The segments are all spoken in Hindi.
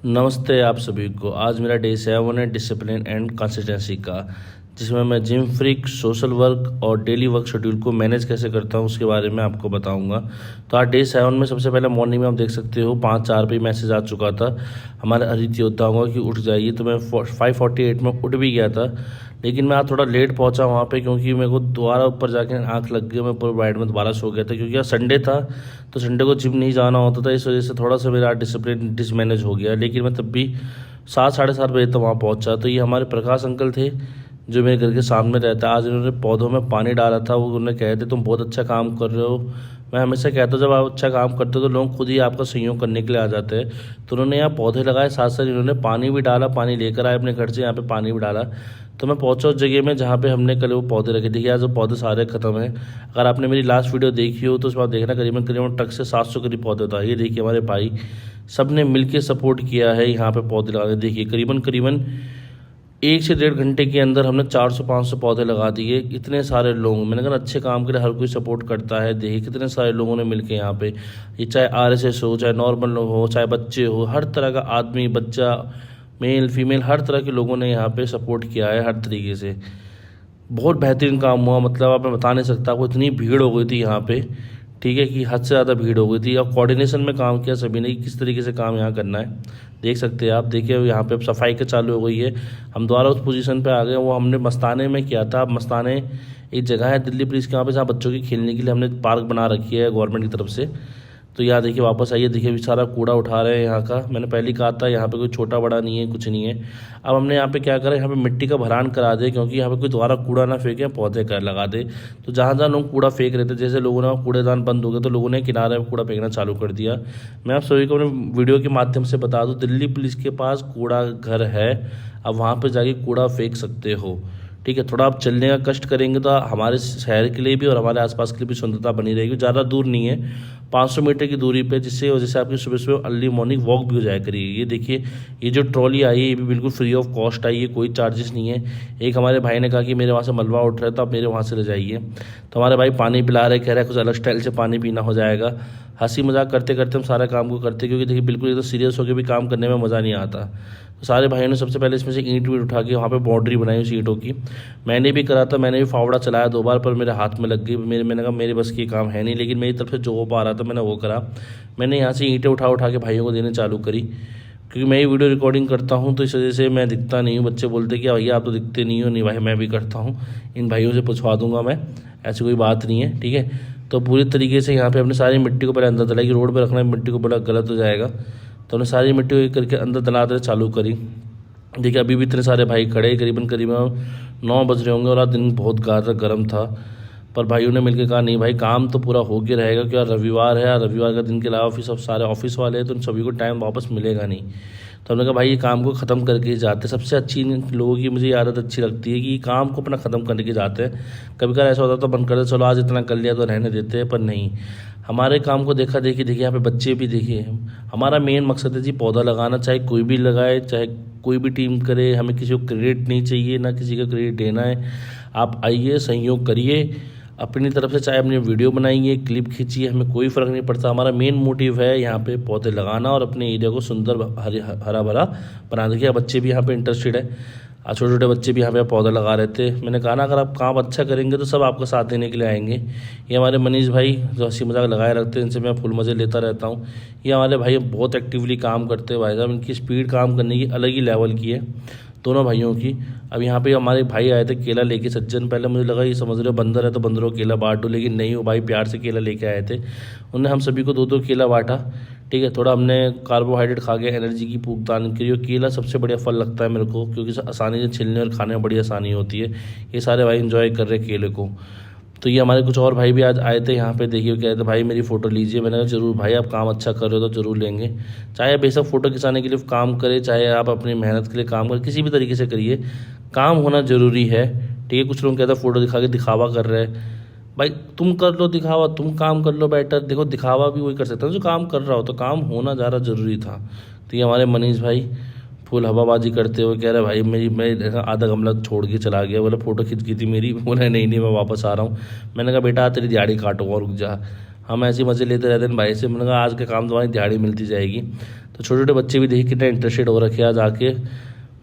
नमस्ते आप सभी को। आज मेरा डे 7 है डिसिप्लिन एंड कंसिस्टेंसी का, जिसमें मैं जिम फ्रीक, सोशल वर्क और डेली वर्क शेड्यूल को मैनेज कैसे करता हूँ उसके बारे में आपको बताऊंगा। तो आज डे 7 में सबसे पहले मॉर्निंग में आप देख सकते हो 5:04 पे मैसेज आ चुका था हमारे हरित योद्धाओं का कि उठ जाइए। तो मैं 5:48 में उठ भी गया था, लेकिन मैं आज थोड़ा लेट पहुंचा वहाँ पे क्योंकि मेरे को दोबारा ऊपर जाके आँख लग गई। मैं पूरे बेड में दोबारा सो गया था क्योंकि आज संडे था, तो संडे को जिम नहीं जाना होता था। इस वजह से थोड़ा सा मेरा डिसिप्लिन डिसमैनेज हो गया, लेकिन मैं तब भी 7 साढ़े 7 बजे तक वहाँ पहुँचा। तो ये हमारे प्रकाश अंकल थे जो मेरे घर के सामने रहता है। आज इन्होंने पौधों में पानी डाला था। वो उन्होंने कहे थे तुम बहुत अच्छा काम कर रहे हो। मैं हमेशा कहता हूँ जब आप अच्छा काम करते हो तो लोग खुद ही आपका सहयोग करने के लिए आ जाते हैं। तो उन्होंने यहाँ पौधे लगाए, साथ साथ इन्होंने पानी भी डाला, पानी लेकर आए अपने घर से, यहाँ पे पानी भी डाला। तो मैं पहुंचा उस जगह में जहाँ पे हमने कल वो पौधे रखे। देखिए आज वो पौधे सारे खत्म हैं। अगर आपने मेरी लास्ट वीडियो देखी हो तो उसमें आप देखना करीबन करीबन ट्रक से 700 करीब पौधे था। ये देखिए हमारे भाई सब ने मिल सपोर्ट किया है यहाँ पे पौधे लगाने। देखिए करीबन करीबन 1 से 1.5 घंटे के अंदर हमने 400-500 पौधे लगा दिए। इतने सारे लोग, मैंने कहा अच्छे काम के लिए हर कोई सपोर्ट करता है। देखिए कितने सारे लोगों ने मिलके यहाँ पे, ये चाहे RSS हो, चाहे नॉर्मल लोग हो, चाहे बच्चे हो, हर तरह का आदमी, बच्चा, मेल फीमेल, हर तरह के लोगों ने यहाँ पे सपोर्ट किया है हर तरीके से। बहुत बेहतरीन काम हुआ, मतलब आप मैं बता नहीं सकता आपको। इतनी भीड़ हो गई थी यहाँ पे, ठीक है, कि हद से ज़्यादा भीड़ हो गई थी। और कोऑर्डिनेशन में काम किया सभी ने कि किस तरीके से काम यहाँ करना है। देख सकते हैं आप। देखिए यहाँ पे अब सफाई का चालू हो गई है। हम दोबारा उस पोजीशन पे आ गए। वो हमने मस्ताने में किया था। अब मस्ताने एक जगह है दिल्ली पुलिस के, वहाँ पे जहाँ बच्चों के खेलने के लिए हमने पार्क बना रखी है गवर्नमेंट की तरफ से। तो यहाँ देखिए वापस आइए, देखिए अभी सारा कूड़ा उठा रहे हैं यहाँ का। मैंने पहले ही कहा था यहाँ पे कोई छोटा बड़ा नहीं है, कुछ नहीं है। अब हमने यहाँ पे क्या करा, यहाँ पे मिट्टी का भरान करा दे, क्योंकि यहाँ पे कोई दोबारा कूड़ा ना फेंके, पौधे कर लगा दे। तो जहाँ जहाँ लोग कूड़ा फेंक रहे थे, जैसे लोगों ने कूड़ेदान बंद हो गए तो लोगों ने किनारे में कूड़ा फेंकना चालू कर दिया। मैं आप सभी को अपने वीडियो के माध्यम से बता दूँ, दिल्ली पुलिस के पास कूड़ा घर है, अब वहाँ पर जाके कूड़ा फेंक सकते हो। ठीक है, थोड़ा आप चलने का कष्ट करेंगे तो हमारे शहर के लिए भी और हमारे आसपास के लिए भी सुंदरता बनी रहेगी। ज़्यादा दूर नहीं है, 500 मीटर की दूरी पे, जिससे वजह से आपकी सुबह सुबह अर्ली मॉर्निंग वॉक भी हो जाया करिए। ये देखिए ये जो ट्रॉली आई है ये भी बिल्कुल फ्री ऑफ कॉस्ट आई है, कोई चार्जेस नहीं है। एक हमारे भाई ने कहा कि मेरे वहाँ से मलबा उठ रहा है तो आप मेरे वहाँ से ले जाइए। तो हमारे भाई पानी पिला रहे, कह रहे हैं कुछ अलग स्टाइल से पानी पीना हो जाएगा। हंसी मजाक करते करते हम सारा काम को करते, क्योंकि देखिए बिल्कुल एकदम सीरियस होकर भी काम करने में मज़ा नहीं आता। तो सारे भाइयों ने सबसे पहले इसमें से ईंट वीट उठा के वहाँ पे बाउंड्री बनाई उस ईंटों की। मैंने भी करा था, मैंने भी फावड़ा चलाया 2 बार, पर मेरे हाथ में लग गई। मैंने कहा मेरे बस की काम है नहीं, लेकिन मेरी तरफ से जो हो पा रहा था मैंने वो करा। मैंने यहाँ से ईंटें उठा उठा के भाइयों को देने चालू करी, क्योंकि मैं ये वीडियो रिकॉर्डिंग करता हूँ तो इस वजह से मैं दिखता नहीं हूँ। बच्चे बोलते कि भैया आप तो दिखते नहीं हो। नहीं भाई, मैं भी करता हूँ, इन भाइयों से पूछवा दूंगा मैं, ऐसी कोई बात नहीं है। ठीक है, तो पूरी तरीके से यहाँ पे अपने सारी मिट्टी को पहले अंदर डला कि रोड पर रखना मिट्टी को बड़ा गलत हो जाएगा। तो हमने सारी मिट्टी करके अंदर डलाते चालू करी। देखिए अभी भी इतने सारे भाई खड़े, करीबन करीबन 9 बज रहे होंगे और आज दिन बहुत ज़्यादा गर्म था। पर भाइयों ने मिलकर कहा नहीं भाई काम तो पूरा हो के रहेगा, क्योंकि रविवार है, रविवार का दिन के अलावा फिर सब सारे ऑफिस वाले हैं तो उन सभी को टाइम वापस मिलेगा नहीं। तो हमने कहा भाई ये काम को ख़त्म करके ही जाते। सबसे अच्छी लोगों की मुझे आदत अच्छी लगती है कि काम को अपना ख़त्म करके जाते हैं। कभी कभार ऐसा होता तो मन करते चलो आज इतना कर लिया तो रहने देते हैं, पर नहीं, हमारे काम को देखा देखिए। देखिए यहाँ पे बच्चे भी देखिए। हमारा मेन मकसद है जी पौधा लगाना, चाहे कोई भी लगाए, चाहे कोई भी टीम करे। हमें किसी को क्रेडिट नहीं चाहिए, ना किसी का क्रेडिट देना है। आप आइए, सहयोग करिए अपनी तरफ से, चाहे अपनी वीडियो बनाइए, क्लिप खींचिए, हमें कोई फ़र्क नहीं पड़ता। हमारा मेन मोटिव है यहाँ पे पौधे लगाना और अपने एरिया को सुंदर हरा भरा बना। देखिए बच्चे भी यहाँ पे इंटरेस्टेड है, छोटे छोटे बच्चे भी यहाँ पे पौधा लगा रहे थे। मैंने कहा ना अगर आप काम अच्छा करेंगे तो सब आपका साथ देने के लिए आएंगे। ये हमारे मनीष भाई जो हंसी मजाक लगाए रखते हैं, इनसे मैं फुल मज़े लेता रहता हूँ। ये हमारे भाई बहुत एक्टिवली काम करते हैं भाई साहब, इनकी स्पीड काम करने की अलग ही लेवल की है दोनों भाइयों की। अब यहाँ पे हमारे भाई आए थे केला लेके, सज्जन। पहले मुझे लगा ये समझ रहे हो बंदर है तो बंदरों को केला बांट दो, लेकिन नहीं, वो भाई प्यार से केला लेके आए थे। उन्होंने हम सभी को 2-2 केला बांटा। ठीक है, थोड़ा हमने कार्बोहाइड्रेट खा के एनर्जी की भुगतान करी। और केला सबसे बढ़िया फल लगता है मेरे को, क्योंकि आसानी से छिलने और खाने में बड़ी आसानी होती है। ये सारे भाई एंजॉय कर रहे केले को। तो ये हमारे कुछ और भाई भी आज आए थे यहाँ पे। देखिए कह रहे थे भाई मेरी फ़ोटो लीजिए। मैंने कहा जरूर भाई, आप काम अच्छा कर रहे हो तो ज़रूर लेंगे। चाहे बेशक फ़ोटो खिंचाने के लिए काम करें, चाहे आप अपनी मेहनत के लिए काम करें, किसी भी तरीके से करिए, काम होना ज़रूरी है। ठीक है, कुछ लोग कहते हैं फ़ोटो दिखा के दिखावा कर रहे हैं। भाई तुम कर लो दिखावा, तुम काम कर लो बेटर। देखो दिखावा भी वही कर सकता है जो काम कर रहा हो, तो काम होना ज़्यादा ज़रूरी था। तो ये हमारे मनीष भाई फुल हवाबाजी करते हुए कह रहे भाई मैं आधा गमला छोड़ के चला गया। बोला फ़ोटो खींच गई थी मेरी। बोला नहीं मैं वापस आ रहा हूँ। मैंने कहा बेटा तेरी दिहाड़ी काटूंगा, रुक जा। हम ऐसे मज़े लेते रहते हैं भाई से। मैंने कहा आज के काम तुम्हारी दिहाड़ी मिलती जाएगी। तो छोटे छोटे बच्चे भी देखिए कितना इंटरेस्टेड हो रखे आज आके।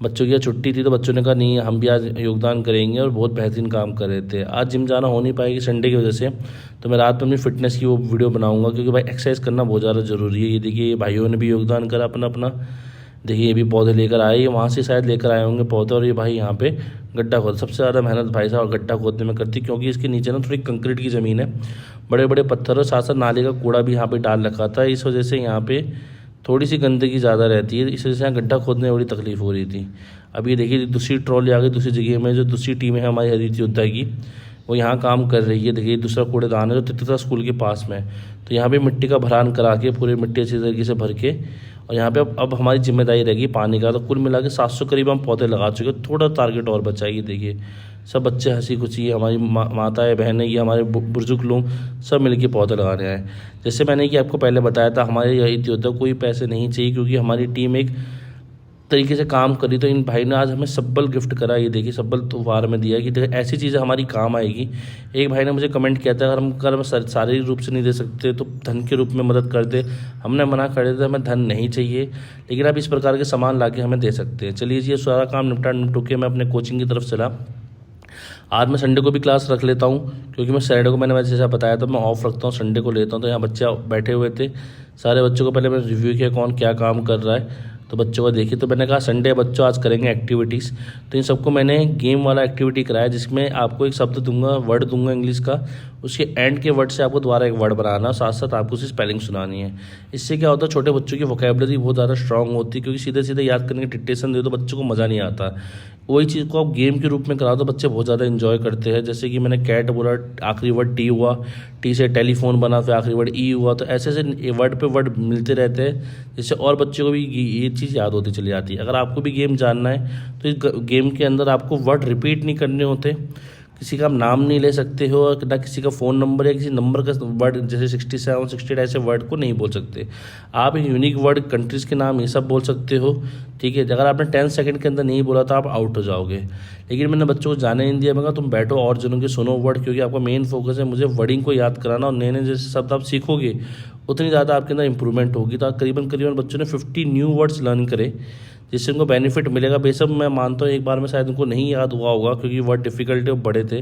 बच्चों की छुट्टी थी तो बच्चों ने कहा नहीं हम भी आज योगदान करेंगे, और बहुत बेहतरीन काम कर रहे थे। आज जिम जाना हो नहीं पाएगी संडे की वजह से, तो मैं रात में अपनी फिटनेस की वो वीडियो बनाऊंगा, क्योंकि भाई एक्सरसाइज करना बहुत ज़्यादा ज़रूरी है। ये देखिए ये भाइयों ने भी योगदान करा अपना अपना। देखिए ये भी पौधे लेकर आए, वहाँ से शायद लेकर आए होंगे पौधे, और ये भाई यहाँ पे गड्ढा खोद, सबसे ज़्यादा मेहनत भाई साहब गड्ढा खोदने में करती, क्योंकि इसके नीचे ना थोड़ी कंक्रीट की ज़मीन है, बड़े बड़े पत्थर और साथ साथ नाले का कूड़ा भी यहाँ पे डाल रखा था। इस वजह से यहाँ पे थोड़ी सी गंदगी ज़्यादा रहती है, इस वजह से यहाँ गड्ढा खोदने में बड़ी तकलीफ हो रही थी। अब ये देखिए दूसरी ट्रॉली आ गई दूसरी जगह में, जो दूसरी टीम है हमारी हरीत योद्धा की, वो यहाँ काम कर रही है। देखिए दूसरा कूड़ेदान है जो तितरा स्कूल के पास में, तो यहाँ पे मिट्टी का भरान करा के पूरी मिट्टी अच्छी तरीके से भर के, और यहाँ पे अब हमारी जिम्मेदारी रहेगी पानी का। तो कुल मिला के 700 करीब हम पौधे लगा चुके, थोड़ा टारगेट और बचाइए। देखिए सब बच्चे हंसी खुशी, हमारी माताएं बहनें, ये हमारे बुजुर्ग लोग सब मिलके पौधे लगाने आए। जैसे मैंने कि आपको पहले बताया था, हमारे हरीत योद्धा कोई पैसे नहीं चाहिए, क्योंकि हमारी टीम एक तरीके से काम करी। तो इन भाई ने आज हमें सब्बल गिफ्ट करा, ये देखिए सब्बल उपहार में दिया कि ऐसी चीज़ें हमारी काम आएगी। एक भाई ने मुझे कमेंट किया था अगर हम शारीरिक रूप से नहीं दे सकते तो धन के रूप में मदद कर दे। हमने मना कर दिया था, हमें धन नहीं चाहिए, लेकिन आप इस प्रकार के सामान ला के हमें दे सकते हैं। चलिए ये सारा काम निपटू के मैं अपने कोचिंग की तरफ चला। आज मैं संडे को भी क्लास रख लेता हूँ, क्योंकि मैं सैटरडे को मैंने जैसा बताया था मैं ऑफ रखता हूँ, संडे को लेता हूँ। तो यहाँ बच्चे बैठे हुए थे, सारे बच्चों को पहले मैंने रिव्यू किया कौन क्या काम कर रहा है, तो बच्चों को देखिए। तो मैंने कहा संडे बच्चों आज करेंगे एक्टिविटीज़, तो इन सबको मैंने गेम वाला एक्टिविटी कराया, जिसमें आपको एक शब्द दूंगा, वर्ड दूंगा इंग्लिश का, उसके एंड के वर्ड से आपको दोबारा एक वर्ड बनाना, साथ साथ आपको उसकी स्पेलिंग सुनानी है। इससे क्या होता है छोटे बच्चों की वोकैबुलरी बहुत ज़्यादा स्ट्रांग होती है, क्योंकि सीधे सीधे याद करने के डिक्टेशन दे तो बच्चों को मज़ा नहीं आता। वही चीज़ को आप गेम के रूप में कराओ तो बच्चे बहुत ज़्यादा इन्जॉय करते हैं। जैसे कि मैंने कैट बोला, आखिरी वर्ड टी हुआ, टी से टेलीफोन बना, फिर आखिरी वर्ड ई हुआ, तो ऐसे ऐसे वर्ड पे वर्ड मिलते रहते हैं, जिससे और बच्चों को भी ये चीज़ याद होती चली जाती है। अगर आपको भी गेम जानना है तो इस गेम के अंदर आपको वर्ड रिपीट नहीं करने होते, किसी का आप नाम नहीं ले सकते हो, ना किसी का फ़ोन नंबर या किसी नंबर का वर्ड, जैसे 67 68 ऐसे वर्ड को नहीं बोल सकते। आप यूनिक वर्ड, कंट्रीज़ के नाम ये सब बोल सकते हो, ठीक है। अगर आपने 10 सेकंड के अंदर नहीं बोला तो आप आउट हो जाओगे। लेकिन मैंने बच्चों को जाने नहीं दिया, मैं तुम बैठो और जनों के सुनो वर्ड, क्योंकि आपका मेन फोकस है मुझे वर्डिंग को याद कराना, और नए नए जैसे शब्द आप सीखोगे उतनी ज़्यादा आपके अंदर इंप्रूवमेंट होगी। तो करीबन बच्चों ने 50 न्यू वर्ड्स लर्न करे, जिससे उनको बेनिफिट मिलेगा। बेशक मैं मानता हूँ एक बार में शायद उनको नहीं याद हुआ होगा, क्योंकि वर्ड डिफ़िकल्ट है, बड़े थे,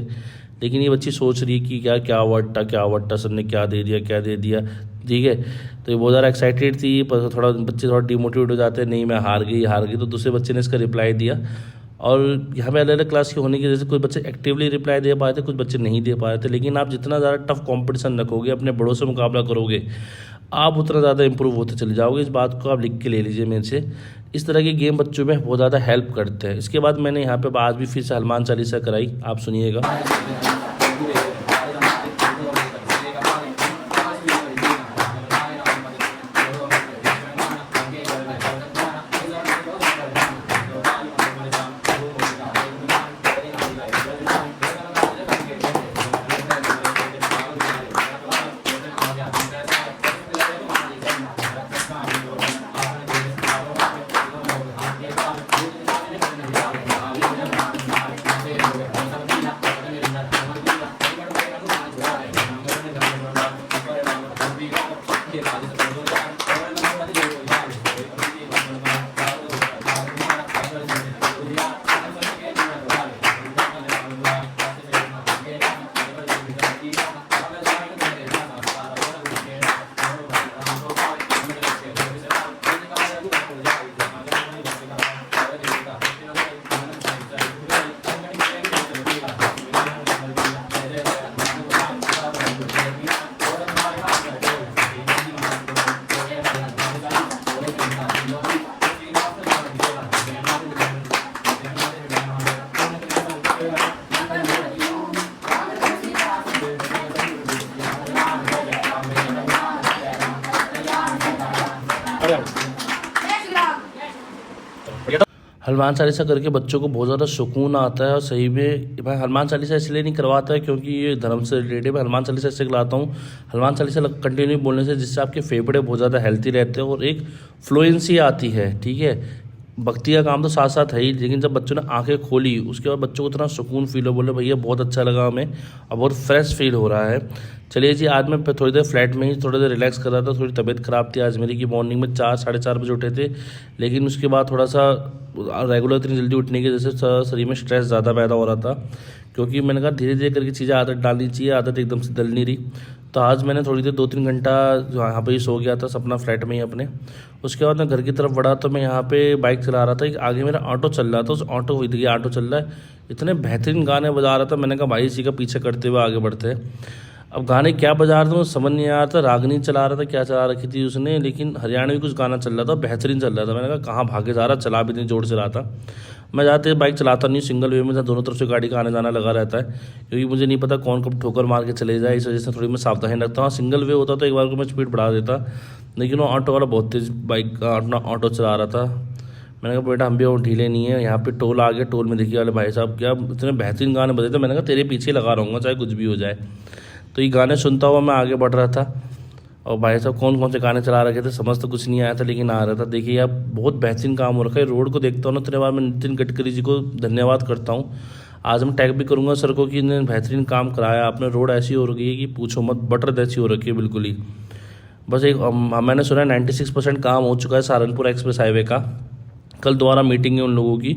लेकिन ये बच्ची सोच रही है कि क्या वर्ड था, सर ने क्या दे दिया, ठीक है। तो ये बहुत ज़्यादा एक्साइटेड थी, पर बच्चे थोड़ा डिमोटिवेट हो जाते हैं, नहीं मैं हार गई। तो दूसरे बच्चे ने इसका रिप्लाई दिया, और यहाँ पे अलग अलग क्लास के होने की वजह से कुछ बच्चे एक्टिवली रिप्लाई दे पाए थे, कुछ बच्चे नहीं दे पा रहे थे। लेकिन आप जितना ज़्यादा टफ कंपटीशन रखोगे, अपने बड़ों से मुकाबला करोगे, आप उतना ज़्यादा इंप्रूव होते चले जाओगे। इस बात को आप लिख के ले लीजिए मेरे से। इस तरह के गेम बच्चों में बहुत ज़्यादा हेल्प करते हैं। इसके बाद मैंने यहाँ पे आज भी फिर से हनुमान चालीसा कराई, आप सुनिएगा। हनुमान चालीसा करके बच्चों को बहुत ज़्यादा सुकून आता है। और सही में मैं हनुमान चालीसा इसलिए नहीं करवाता है क्योंकि ये धर्म से रिलेटेड, मैं हनुमान चालीसा इससे खिलाता हूँ। हनुमान चालीसा कंटिन्यू बोलने से जिससे आपके फेफड़े बहुत ज़्यादा हेल्थी रहते हैं और एक फ्लुएंसी आती है, ठीक है। भक्ति का काम तो साथ साथ है ही, लेकिन जब बच्चों ने आंखें खोली उसके बाद बच्चों को इतना सुकून फील हो, बोले भैया बहुत अच्छा लगा हमें और बहुत फ्रेश फील हो रहा है। चलिए जी, आज मैं थोड़ी देर फ्लैट में ही थोड़ी देर रिलैक्स कर रहा था। थोड़ी तबीयत ख़राब थी आज मेरी कि मॉर्निंग में 4 साढ़े 4 बजे उठे थे, लेकिन उसके बाद थोड़ा सा रेगुलर इतनी जल्दी उठने की वजह से शरीर में स्ट्रेस ज़्यादा पैदा हो रहा था, क्योंकि मैंने कहा धीरे धीरे करके चीज़ें आदत डालनी चाहिए, आदत एकदम से डल नहीं रही। तो आज मैंने थोड़ी देर 2-3 घंटा यहाँ पे ही सो गया था अपना फ्लैट में ही अपने। उसके बाद मैं घर की तरफ बढ़ा तो मैं यहाँ पे बाइक चला रहा था, एक आगे मेरा ऑटो चल रहा था, उस ऑटो को देखिए ऑटो चल रहा है, इतने बेहतरीन गाने बजा रहा था। मैंने कहा भाई इसी का पीछे करते हुए आगे बढ़ते हैं। अब गाने क्या बजा रहा था मुझे समझ नहीं आ रहा था, रागनी चला रहा था क्या चला रखी थी उसने, लेकिन हरियाणवी कुछ गाना चल रहा था, बेहतरीन चल रहा था। मैंने कहा कहाँ भागे जा रहा, चला भी नहीं जोर से रहा था। मैं ज़्यादातर बाइक चलाता नहीं, सिंगल वे में था, दोनों तरफ से गाड़ी का आने जाना लगा रहता है, क्योंकि मुझे नहीं पता कौन कब ठोकर मार के चले जाए, इस वजह से थोड़ी मैं सावधानी रखता हूँ। सिंगल वे होता तो एक बार को मैं स्पीड बढ़ा देता, लेकिन वो ऑटो वाला बहुत तेज़ बाइक का अपना ऑटो चला रहा था। मैंने कहा बेटा हम भी और ढीले नहीं है, यहाँ पे टोल आ गया, टोल में देखिए वाले भाई साहब क्या इतने बेहतरीन गाने बजे थे। मैंने कहा तेरे पीछे लगा रहूँगा चाहे कुछ भी हो जाए। तो ये गाने सुनता हुआ मैं आगे बढ़ रहा था, और भाई साहब कौन कौन से गाने चला रखे थे समझ तो कुछ नहीं आया था, लेकिन आ रहा था। देखिए यार बहुत बेहतरीन काम हो रखा है। रोड को देखता हूँ ना, इतने बार मैं नितिन गडकरी जी को धन्यवाद करता हूँ। आज मैं टैग भी करूँगा सर को कि इन्होंने बेहतरीन काम कराया। आपने रोड ऐसी हो रही है कि पूछो मत, बटर जैसी हो रखी है बिल्कुल ही। बस एक मैंने सुना है 96% काम हो चुका है सहारनपुर एक्सप्रेस हाईवे का। कल दोबारा मीटिंग है उन लोगों की,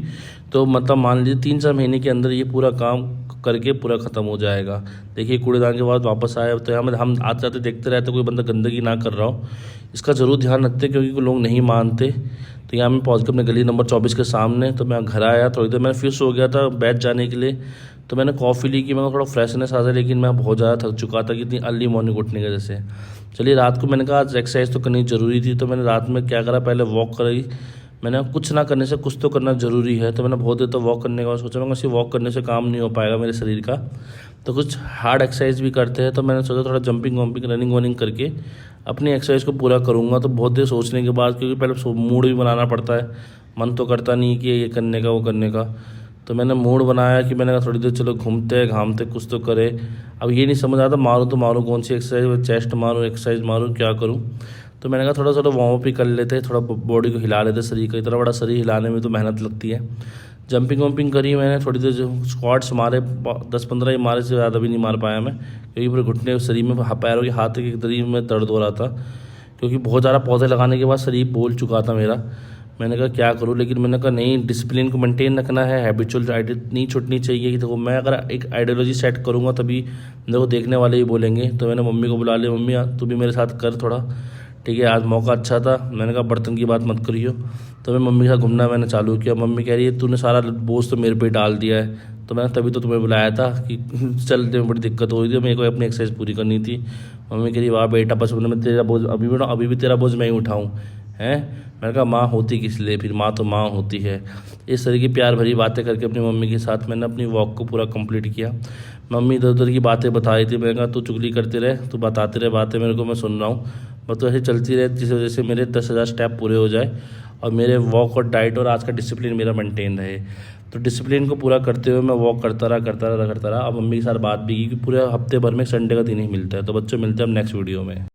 तो मतलब मान लीजिए 3-4 महीने के अंदर ये पूरा काम करके पूरा ख़त्म हो जाएगा। देखिए कूड़ेदान के बाद वापस आए तो यहाँ हम आते जाते देखते रहते कोई बंदा गंदगी ना कर रहा हो, इसका ज़रूर ध्यान रखते, क्योंकि लोग नहीं मानते। तो यहाँ मैं पहुँच गया अपने गली नंबर 24 के सामने। तो मैं घर आया, थोड़ी देर मैं फिर सो गया था बैठ जाने के लिए, तो मैंने कॉफ़ी ली कि मैं थोड़ा फ्रेशनेस आ जाए, लेकिन मैं बहुत ज़्यादा थक चुका था कि इतनी अर्ली मॉर्निंग उठने की वजह से। चलिए रात को मैंने कहा आज एक्सरसाइज तो करनी ज़रूरी थी, तो मैंने रात में क्या करा, पहले वॉक करी। मैंने कुछ ना करने से कुछ तो करना ज़रूरी है, तो मैंने बहुत देर तो वॉक करने का बाद सोचा मैं सिर्फ वॉक करने से काम नहीं हो पाएगा मेरे शरीर का, तो कुछ हार्ड एक्सरसाइज भी करते हैं। तो मैंने सोचा थोड़ा जंपिंग वम्पिंग रनिंग वनिंग करके अपनी एक्सरसाइज को पूरा करूँगा। तो बहुत देर सोचने के बाद, क्योंकि पहले मूड भी बनाना पड़ता है, मन तो करता नहीं कि ये करने का वो करने का, तो मैंने मूड बनाया कि मैंने कहा थोड़ी देर चलो घूमते घामते कुछ तो करे। अब ये नहीं समझ आता मारूँ तो मारूँ कौन सी एक्सरसाइज, चेस्ट मारूँ एक्सरसाइज मारूँ क्या करूँ। तो मैंने कहा थोड़ा थोड़ा वार्म अप ही कर लेते हैं, थोड़ा बॉडी को हिला लेते, शरीर का इतना बड़ा शरीर हिलाने में तो मेहनत लगती है। जंपिंग वम्पिंग करी मैंने थोड़ी देर, जो स्क्वाट्स मारे 10-15 ही मारे, से ज़्यादा भी नहीं मार पाया मैं, क्योंकि पूरे घुटने शरीर में पैरों के हाथ के शरीर में दर्द हो रहा था, क्योंकि बहुत ज़्यादा पौधे लगाने के बाद शरीर बोल चुका था मेरा। मैंने कहा क्या करूं, लेकिन मैंने कहा नहीं, डिसिप्लिन को मेंटेन रखना है, हैबिचुअल नहीं छूटनी चाहिए। कि देखो मैं अगर एक आइडियोलॉजी सेट करूंगा तभी देखो देखने वाले ही बोलेंगे। तो मैंने मम्मी को बुला लिया, मम्मी तू भी मेरे साथ कर थोड़ा, ठीक है आज मौका अच्छा था। मैंने कहा बर्तन की बात मत करियो। तो मैं मम्मी के साथ घूमना मैंने चालू किया। मम्मी कह रही है तूने सारा बोझ तो मेरे पे डाल दिया है, तो मैंने तभी तो तुम्हें बुलाया था कि चलने में बड़ी दिक्कत हो रही थी, मेरे को अपनी एक्सरसाइज पूरी करनी थी। मम्मी कह रही वाह बेटा बचपन में तेरा बोझ अभी भी तेरा बोझ मैं ही उठाऊँ हैं। मैंने कहा माँ होती किस लिए, फिर माँ तो माँ होती है। इस तरह की प्यार भरी बातें करके अपनी मम्मी के साथ मैंने अपनी वॉक को पूरा कंप्लीट किया। मम्मी इधर उधर की बातें बता रही थी, मैंने कहा तू चुगली करते रहे, तू बताते रहे बातें मेरे को, मैं सुन रहा हूँ। बस तो ऐसे चलती रहे जिस वजह से मेरे 10,000 स्टेप पूरे हो जाए और मेरे वॉक और डाइट और आज का डिसिप्लिन मेरा मेंटेन रहे। तो डिसिप्लिन को पूरा करते हुए मैं वॉक करता रहा। अब मम्मी के साथ बात भी की कि पूरे हफ्ते भर में संडे का दिन ही मिलता है। तो बच्चों मिलते हैं हम नेक्स्ट वीडियो में।